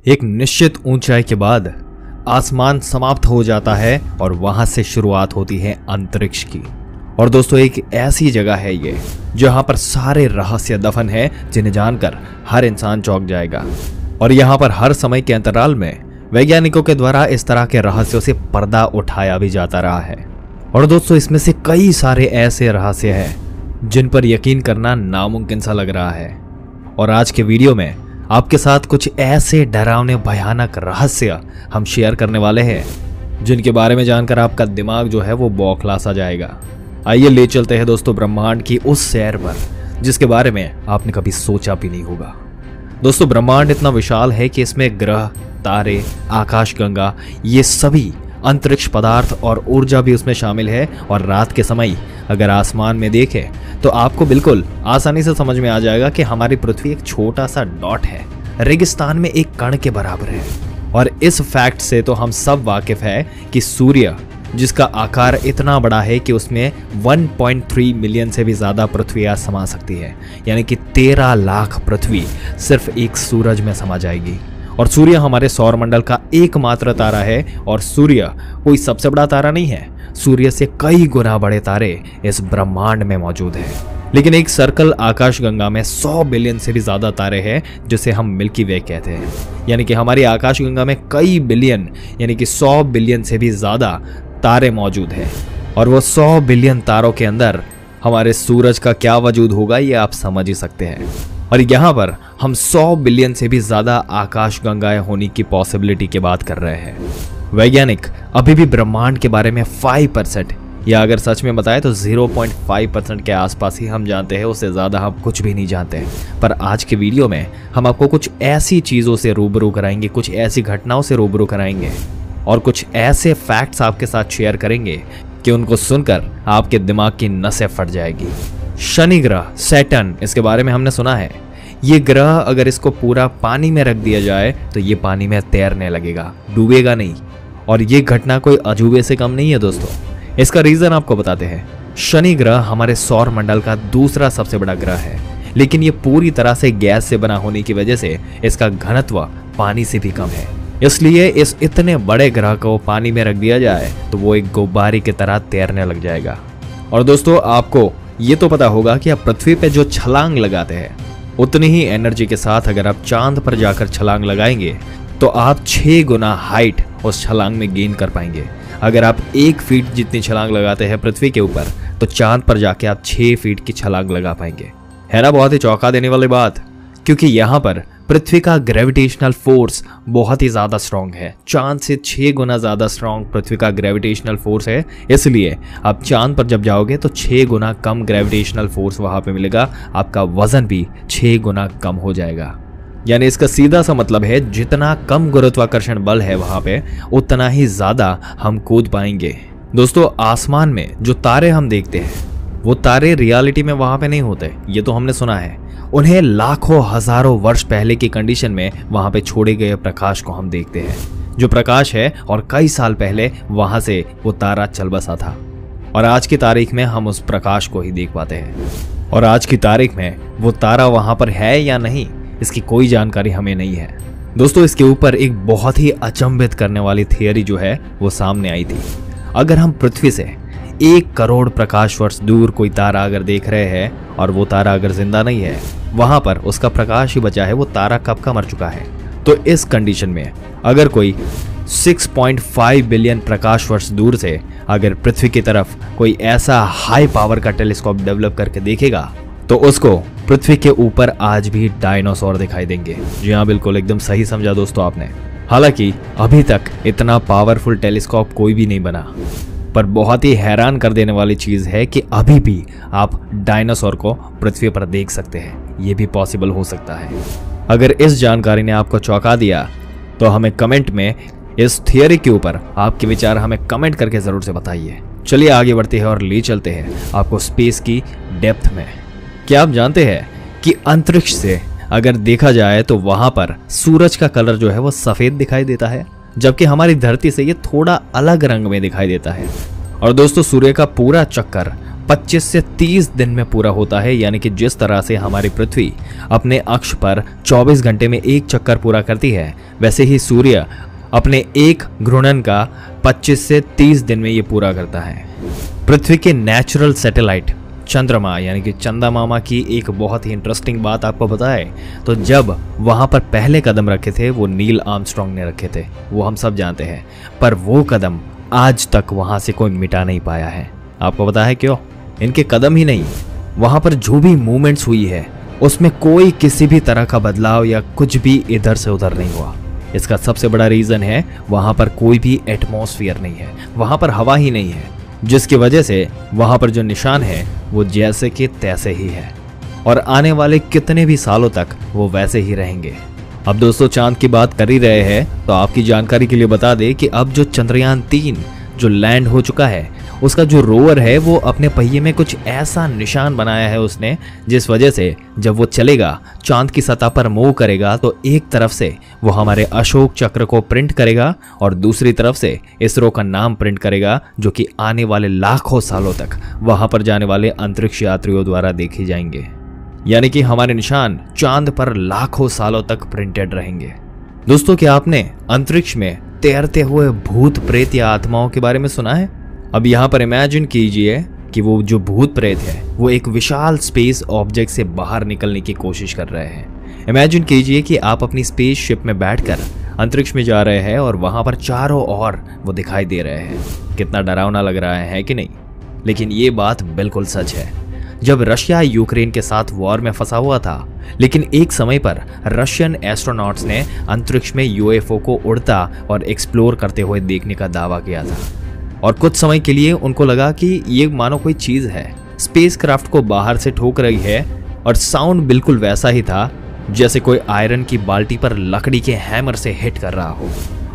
एक निश्चित ऊंचाई के बाद आसमान समाप्त हो जाता है और वहां से शुरुआत होती है अंतरिक्ष की। और दोस्तों, एक ऐसी जगह है ये जहां पर सारे रहस्य दफन है, जिन्हें जानकर हर इंसान चौंक जाएगा। और यहाँ पर हर समय के अंतराल में वैज्ञानिकों के द्वारा इस तरह के रहस्यों से पर्दा उठाया भी जाता रहा है। और दोस्तों, इसमें से कई सारे ऐसे रहस्य हैं जिन पर यकीन करना नामुमकिन सा लग रहा है। और आज के वीडियो में आपके साथ कुछ ऐसे डरावने भयानक रहस्य हम शेयर करने वाले हैं जिनके बारे में जानकर आपका दिमाग जो है वो बौखला सा जाएगा। आइए ले चलते हैं दोस्तों ब्रह्मांड की उस सैर पर जिसके बारे में आपने कभी सोचा भी नहीं होगा। दोस्तों, ब्रह्मांड इतना विशाल है कि इसमें ग्रह, तारे, आकाशगंगा, ये सभी अंतरिक्ष पदार्थ और ऊर्जा भी उसमें शामिल है। और रात के समय अगर आसमान में देखें तो आपको बिल्कुल आसानी से समझ में आ जाएगा कि हमारी पृथ्वी एक छोटा सा डॉट है, रेगिस्तान में एक कण के बराबर है। और इस फैक्ट से तो हम सब वाकिफ है कि सूर्य, जिसका आकार इतना बड़ा है कि उसमें 1.3 मिलियन से भी ज्यादा पृथ्वी समा सकती है, यानी कि 13 लाख पृथ्वी सिर्फ एक सूरज में समा जाएगी। और सूर्य हमारे सौरमंडल का एकमात्र तारा है। और सूर्य कोई सबसे बड़ा तारा नहीं है, सूर्य से कई गुना बड़े तारे इस ब्रह्मांड में मौजूद हैं। लेकिन एक सर्कल आकाशगंगा में 100 बिलियन से भी ज्यादा तारे हैं, जिसे हम मिल्की वे कहते हैं। यानी कि हमारी आकाशगंगा में कई बिलियन यानी कि 100 बिलियन से भी ज्यादा तारे मौजूद हैं। और वो 100 बिलियन तारों के अंदर हमारे सूरज का क्या वजूद होगा, ये आप समझ ही सकते हैं। और यहाँ पर हम 100 बिलियन से भी ज्यादा आकाशगंगाएं होने की पॉसिबिलिटी की बात कर रहे हैं। वैज्ञानिक अभी भी ब्रह्मांड के बारे में 5%, या अगर सच में बताएं तो 0.5% के आसपास ही हम जानते हैं, उससे ज्यादा हम कुछ भी नहीं जानते। पर आज के वीडियो में हम आपको कुछ ऐसी चीजों से रूबरू कराएंगे, कुछ ऐसी घटनाओं से रूबरू कराएंगे और कुछ ऐसे फैक्ट्स आपके साथ शेयर करेंगे कि उनको सुनकर आपके दिमाग की नसें फट जाएगी। शनि ग्रह, सैटर्न, इसके बारे में हमने सुना है। ये ग्रह अगर इसको पूरा पानी में रख दिया जाए तो ये पानी में तैरने लगेगा, डूबेगा नहीं। और ये घटना कोई अजूबे से कम नहीं है दोस्तों। इसका रीजन आपको बताते हैं। शनि ग्रह हमारे सौर मंडल का दूसरा सबसे बड़ा ग्रह है, लेकिन ये पूरी तरह से गैस से बना होने की वजह से इसका घनत्व पानी से भी कम है। इसलिए इस इतने बड़े ग्रह को पानी में रख दिया जाए तो वो एक गुब्बारे की तरह तैरने लग जाएगा। और दोस्तों, आपको ये तो पता होगा कि आप पृथ्वी पे जो छलांग लगाते हैं, उतनी ही एनर्जी के साथ अगर आप चांद पर जाकर छलांग लगाएंगे तो आप 6 गुना हाइट उस छलांग में गेन कर पाएंगे। अगर आप 1 फीट जितनी छलांग लगाते हैं पृथ्वी के ऊपर, तो चांद पर जाके आप 6 फीट की छलांग लगा पाएंगे। है ना बहुत ही चौंका देने वाली बात, क्योंकि यहाँ पर पृथ्वी का ग्रेविटेशनल फोर्स बहुत ही ज्यादा स्ट्रांग है। चांद से 6 गुना ज्यादा स्ट्रांग पृथ्वी का ग्रेविटेशनल फोर्स है। इसलिए आप चांद पर जब जाओगे तो 6 गुना कम ग्रेविटेशनल फोर्स वहां पे मिलेगा, आपका वजन भी 6 गुना कम हो जाएगा। यानी इसका सीधा सा मतलब है, जितना कम गुरुत्वाकर्षण बल है वहां पे, उतना ही ज्यादा हम कूद पाएंगे। दोस्तों, आसमान में जो तारे हम देखते हैं वो तारे रियलिटी में वहां पे नहीं होते, ये तो हमने सुना है। उन्हें लाखों हजारों वर्ष पहले की कंडीशन में वहां पे छोड़े गए प्रकाश को हम देखते हैं, जो प्रकाश है और कई साल पहले वहां से वो तारा चल बसा था। और आज की तारीख में हम उस प्रकाश को ही देख पाते हैं। और आज की तारीख में वो तारा वहां पर है या नहीं, इसकी कोई जानकारी हमें नहीं है। दोस्तों, इसके ऊपर एक बहुत ही अचंभित करने वाली थियरी जो है वो सामने आई थी। अगर हम पृथ्वी से 1 करोड़ प्रकाश वर्ष दूर कोई तारा अगर देख रहे हैं और वो तारा अगर जिंदा नहीं है, वहां पर उसका प्रकाश ही बचा है, वो तारा कब का मर चुका है। तो इस कंडीशन में अगर कोई 6.5 बिलियन प्रकाश वर्ष दूर से अगर पृथ्वी की तरफ कोई ऐसा हाई पावर का टेलीस्कोप डेवलप करके देखेगा तो उसको पृथ्वी के ऊपर आज भी डायनासोर दिखाई देंगे। जी हाँ, बिल्कुल एकदम सही समझा दोस्तों आपने। हालांकि अभी तक इतना पावरफुल टेलीस्कोप कोई भी नहीं बना, पर बहुत ही हैरान कर देने वाली चीज है कि अभी भी आप डायनासोर को पृथ्वी पर देख सकते हैं। ये भी पॉसिबल हो सकता है। अगर इस जानकारी ने आपको चौंका दिया तो हमें कमेंट में इस थियरी के ऊपर आपके विचार हमें कमेंट करके जरूर से बताइए। चलिए आगे बढ़ते हैं और ले चलते हैं आपको स्पेस की डेप्थ में। क्या आप जानते हैं कि अंतरिक्ष से अगर देखा जाए तो वहां पर सूरज का कलर जो है वो सफेद दिखाई देता है, जबकि हमारी धरती से ये थोड़ा अलग रंग में दिखाई देता है। और दोस्तों सूर्य का पूरा चक्कर 25 से 30 दिन में पूरा होता है, यानी कि जिस तरह से हमारी पृथ्वी अपने अक्ष पर 24 घंटे में एक चक्कर पूरा करती है, वैसे ही सूर्य अपने एक घूर्णन का 25 से 30 दिन में ये पूरा करता है। पृथ्वी के नेचुरल सैटेलाइट चंद्रमा यानी कि चंदा मामा की एक बहुत ही इंटरेस्टिंग बात आपको बताए तो जब वहां पर पहले कदम रखे थे वो नील आर्मस्ट्रांग ने रखे थे, वो हम सब जानते हैं, पर वो कदम आज तक वहां से कोई मिटा नहीं पाया है। आपको पता है क्यों? इनके कदम ही नहीं, वहां पर जो भी मूवमेंट्स हुई है उसमें कोई किसी भी तरह का बदलाव या कुछ भी इधर से उधर नहीं हुआ। इसका सबसे बड़ा रीजन है वहां पर कोई भी एटमॉस्फेयर नहीं है, वहां पर हवा ही नहीं है, जिसकी वजह से वहां पर जो निशान है वो जैसे कि तैसे ही है और आने वाले कितने भी सालों तक वो वैसे ही रहेंगे। अब दोस्तों चांद की बात कर ही रहे हैं तो आपकी जानकारी के लिए बता दें कि अब जो चंद्रयान 3 जो लैंड हो चुका है उसका जो रोवर है वो अपने पहिए में कुछ ऐसा निशान बनाया है उसने, जिस वजह से जब वो चलेगा चांद की सतह पर मूव करेगा तो एक तरफ से वो हमारे अशोक चक्र को प्रिंट करेगा और दूसरी तरफ से इसरो का नाम प्रिंट करेगा, जो कि आने वाले लाखों सालों तक वहां पर जाने वाले अंतरिक्ष यात्रियों द्वारा देखे जाएंगे। यानी कि हमारे निशान चांद पर लाखों सालों तक प्रिंटेड रहेंगे। दोस्तों क्या आपने अंतरिक्ष में तैरते हुए भूत प्रेत या आत्माओं के बारे में सुना है? अब यहाँ पर इमेजिन कीजिए कि वो जो भूत प्रेत है वो एक विशाल स्पेस ऑब्जेक्ट से बाहर निकलने की कोशिश कर रहे हैं। इमेजिन कीजिए कि आप अपनी स्पेस शिप में बैठकर अंतरिक्ष में जा रहे हैं और वहां पर चारों ओर वो दिखाई दे रहे हैं। कितना डरावना लग रहा है कि नहीं? लेकिन ये बात बिल्कुल सच है। जब रशिया यूक्रेन के साथ वॉर में फंसा हुआ था, लेकिन एक समय पर रशियन एस्ट्रोनॉट्स ने अंतरिक्ष में यूएफओ को उड़ता और एक्सप्लोर करते हुए देखने का दावा किया था और कुछ समय के लिए उनको लगा कि ये मानो कोई चीज है, स्पेसक्राफ्ट को बाहर से ठोक रही है और साउंड बिल्कुल वैसा ही था जैसे कोई आयरन की बाल्टी पर लकड़ी के हैमर से हिट कर रहा हो।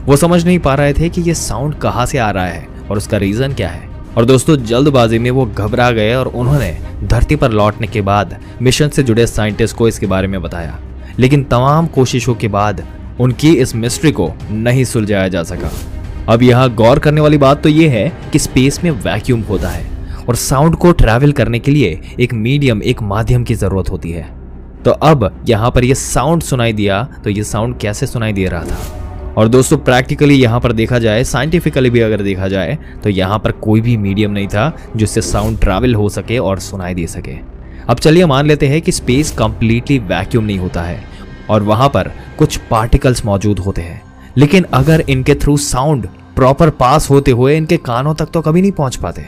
वो समझ नहीं पा रहे थे कि ये साउंड कहाँ से आ रहा है और उसका रीजन क्या है। और दोस्तों जल्दबाजी में वो घबरा गए और उन्होंने धरती पर लौटने के बाद मिशन से जुड़े साइंटिस्ट को इसके बारे में बताया, लेकिन तमाम कोशिशों के बाद उनकी इस मिस्ट्री को नहीं सुलझाया जा सका। अब यहाँ गौर करने वाली बात तो ये है कि स्पेस में वैक्यूम होता है और साउंड को ट्रैवल करने के लिए एक मीडियम, एक माध्यम की जरूरत होती है। तो अब यहाँ पर ये साउंड सुनाई दिया, तो ये साउंड कैसे सुनाई दे रहा था? और दोस्तों प्रैक्टिकली यहाँ पर देखा जाए, साइंटिफिकली भी अगर देखा जाए तो यहाँ पर कोई भी मीडियम नहीं था जिससे साउंड ट्रैवल हो सके और सुनाई दे सके। अब चलिए मान लेते हैं कि स्पेस कंप्लीटली वैक्यूम नहीं होता है और वहां पर कुछ पार्टिकल्स मौजूद होते हैं, लेकिन अगर इनके थ्रू साउंड प्रॉपर पास होते हुए इनके कानों तक तो कभी नहीं पहुंच पाते।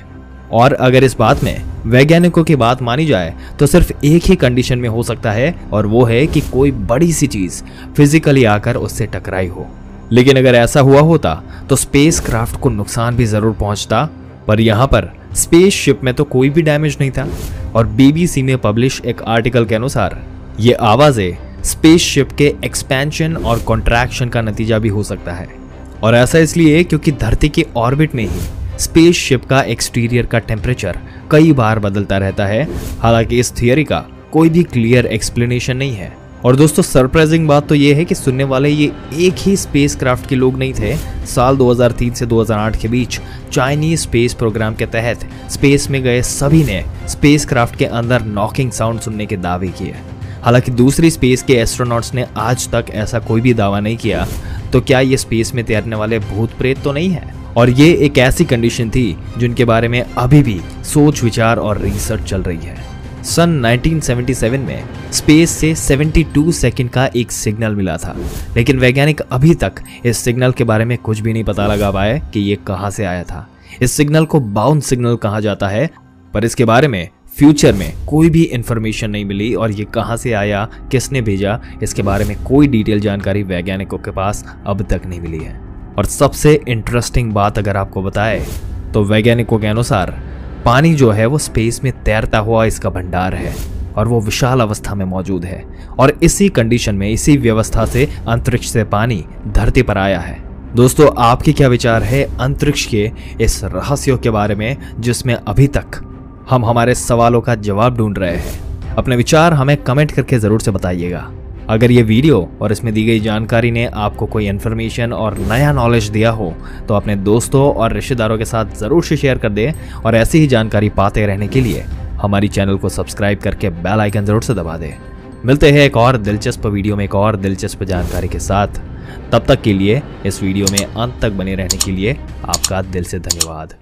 और अगर इस बात में वैज्ञानिकों की बात मानी जाए तो सिर्फ एक ही कंडीशन में हो सकता है और वो है कि कोई बड़ी सी चीज फिजिकली आकर उससे टकराई हो। लेकिन अगर ऐसा हुआ होता तो स्पेसक्राफ्ट को नुकसान भी जरूर पहुंचता, पर यहाँ पर स्पेसशिप में तो कोई भी डैमेज नहीं था। और बीबीसी में पब्लिश एक आर्टिकल के अनुसार ये आवाजें स्पेसशिप के एक्सपेंशन और कॉन्ट्रैक्शन का नतीजा भी हो सकता है। और ऐसा इसलिए क्योंकि धरती के ऑर्बिट में ही स्पेसशिप का एक्सटीरियर का टेम्परेचर कई बार बदलता रहता है। हालांकि इस थियरी का कोई भी क्लियर एक्सप्लेनेशन नहीं है। और दोस्तों सरप्राइजिंग बात तो ये है कि सुनने वाले ये एक ही स्पेसक्राफ्ट के लोग नहीं थे। साल 2003 से 2008 के बीच चाइनीज स्पेस प्रोग्राम के तहत स्पेस में गए सभी ने स्पेसक्राफ्ट के अंदर नॉकिंग साउंड सुनने के दावे किए। हालांकि दूसरी स्पेस के एस्ट्रोनॉट्स ने आज तक ऐसा कोई भी दावा नहीं किया। तो क्या ये स्पेस में तैरने वाले भूत प्रेत तो नहीं है? और ये एक ऐसी कंडीशन थी जिनके बारे में अभी भी सोच विचार और रिसर्च चल रही है। सन 1977 में स्पेस से 72 सेकंड का एक सिग्नल मिला था, लेकिन वैज्ञानिक अभी तक इस सिग्नल के बारे में कुछ भी नहीं पता लगा पाए कि ये कहां से आया था। इस सिग्नल को बाउंस सिग्नल कहा जाता है, पर इसके बारे में फ्यूचर में कोई भी इंफॉर्मेशन नहीं मिली और ये कहां से आया, किसने भेजा, इसके बारे में कोई डिटेल जानकारी वैज्ञानिकों के पास अब तक नहीं मिली है। और सबसे इंटरेस्टिंग बात अगर आपको बताए तो वैज्ञानिकों के अनुसार पानी जो है वो स्पेस में तैरता हुआ इसका भंडार है और वो विशाल अवस्था में मौजूद है और इसी कंडीशन में, इसी व्यवस्था से अंतरिक्ष से पानी धरती पर आया है। दोस्तों आपके क्या विचार है अंतरिक्ष के इस रहस्यों के बारे में जिसमें अभी तक हम हमारे सवालों का जवाब ढूंढ रहे हैं? अपने विचार हमें कमेंट करके जरूर से बताइएगा। अगर ये वीडियो और इसमें दी गई जानकारी ने आपको कोई इन्फॉर्मेशन और नया नॉलेज दिया हो तो अपने दोस्तों और रिश्तेदारों के साथ ज़रूर से शेयर कर दें और ऐसी ही जानकारी पाते रहने के लिए हमारी चैनल को सब्सक्राइब करके बेल आइकन ज़रूर से दबा दें। मिलते हैं एक और दिलचस्प वीडियो में एक और दिलचस्प जानकारी के साथ। तब तक के लिए इस वीडियो में अंत तक बने रहने के लिए आपका दिल से धन्यवाद।